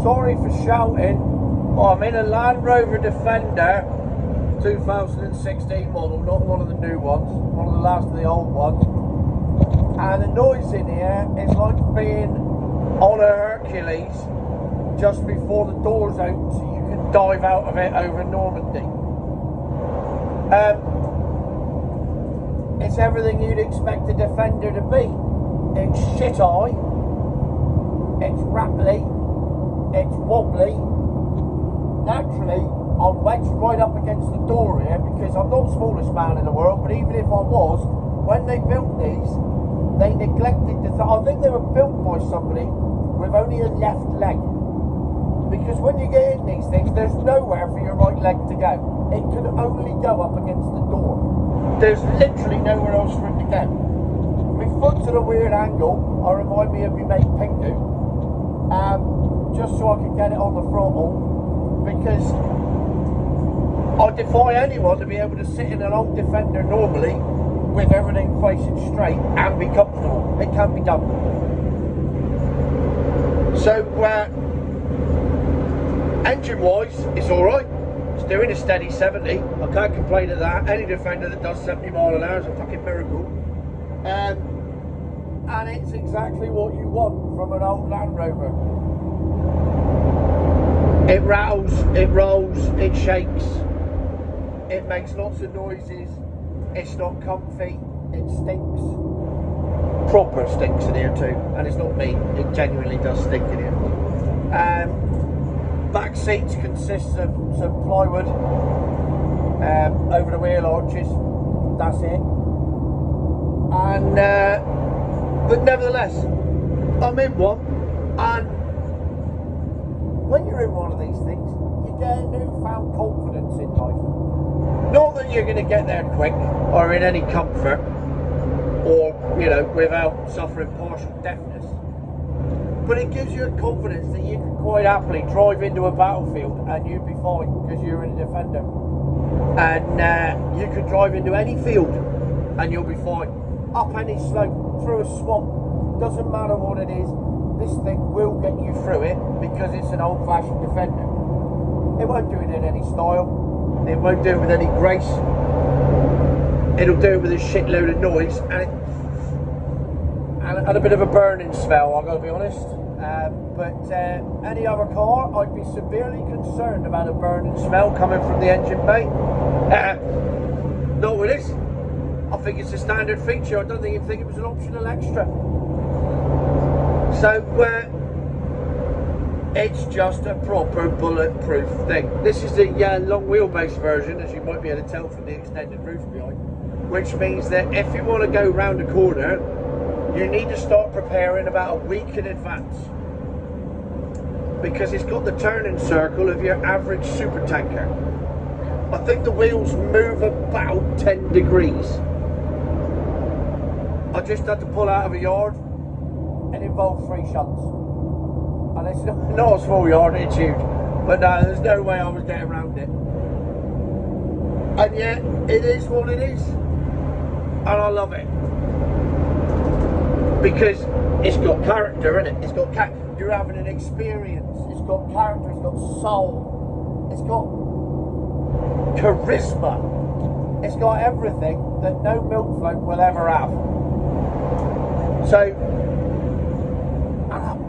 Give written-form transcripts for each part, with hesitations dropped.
Sorry for shouting. I'm in a Land Rover Defender 2016 model, not one of the new ones, one of the last of the old ones. And the noise in here is like being on a Hercules just before the doors open so you can dive out of it over Normandy. It's everything you'd expect a Defender to be. It's shit-eye, it's rattly, it's wobbly. Naturally, I'm wedged right up against the door here because I'm not the smallest man in the world, but even if I was, when they built these, they neglected I think they were built by somebody with only a left leg. Because when you get in these things, there's nowhere for your right leg to go. It can only go up against the door. There's literally nowhere else for it to go. My foot's at a weird angle. I remind me of my mate Pingu. Just so I can get it on the throttle. Because I defy anyone to be able to sit in an old Defender normally with everything facing straight and be comfortable. It can be done. So, engine-wise, it's alright. It's doing a steady 70. I can't complain at that. Any Defender that does 70 mile an hour is a fucking miracle. And it's exactly what you want from an old Land Rover. It rattles, it rolls, it shakes, it makes lots of noises, it's not comfy, it stinks. Proper stinks in here too, and it's not me, it genuinely does stink in here. Back seats consist of some plywood over the wheel arches, that's it. And, but nevertheless, I'm in one, and when you're in one of these things, you get a newfound confidence in life. Not that you're going to get there quick, or in any comfort, or, you know, without suffering partial deafness. But it gives you a confidence that you can quite happily drive into a battlefield and you'll be fine, because you're in a Defender. And you can drive into any field and you'll be fine. Up any slope, through a swamp, doesn't matter what it is. This thing will get you through it because it's an old-fashioned Defender. It won't do it in any style. It won't do it with any grace. It'll do it with a shitload of noise and a bit of a burning smell, I've got to be honest. But any other car, I'd be severely concerned about a burning smell coming from the engine bay. Not with this. I think it's a standard feature. I don't even think it was an optional extra. So, it's just a proper bulletproof thing. This is the long wheelbase version, as you might be able to tell from the extended roof behind, which means that if you want to go round a corner, you need to start preparing about a week in advance. Because it's got the turning circle of your average super tanker. I think the wheels move about 10 degrees. I just had to pull out of a yard. It involved 3 shunts, and it's not a small yard, it's huge, but no, there's no way I was getting around it. And yet it is what it is, and I love it because it's got character in it. It's got you're having an experience. It's got character, it's got soul, it's got charisma, it's got everything that no milk float will ever have. So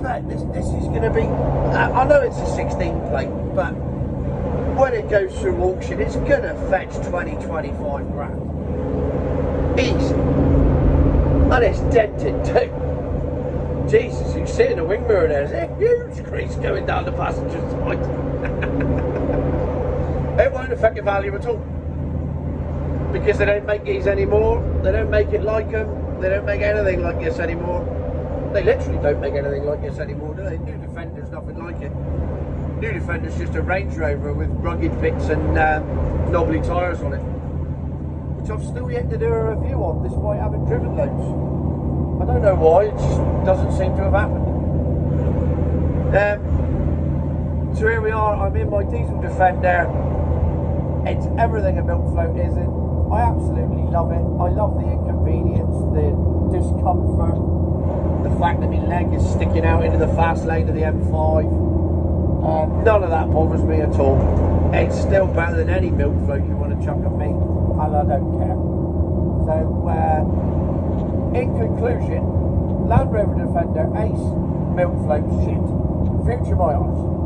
but this is going to be, I know it's a 16 plate, but when it goes through auction, it's going to fetch 20-25 grand. Easy. And it's dented too. Jesus, you sit in a wing mirror, there's a huge crease going down the passenger side. It won't affect your value at all. Because they don't make these anymore, they don't make it like them, they don't make anything like this anymore. They literally don't make anything like this anymore, do they? New Defender's nothing like it. New Defender's just a Range Rover with rugged bits and knobbly tyres on it. Which I've still yet to do a review on, despite having driven loads. I don't know why, it just doesn't seem to have happened. So here we are, I'm in my diesel Defender. It's everything a milk float isn't. I absolutely love it. I love the inconvenience, the discomfort, the fact that my leg is sticking out into the fast lane of the M5. None of that bothers me at all. It's still better than any milk float you want to chuck at me, and I don't care. So, in conclusion, Land Rover Defender Ace milk float shit. Future my eyes.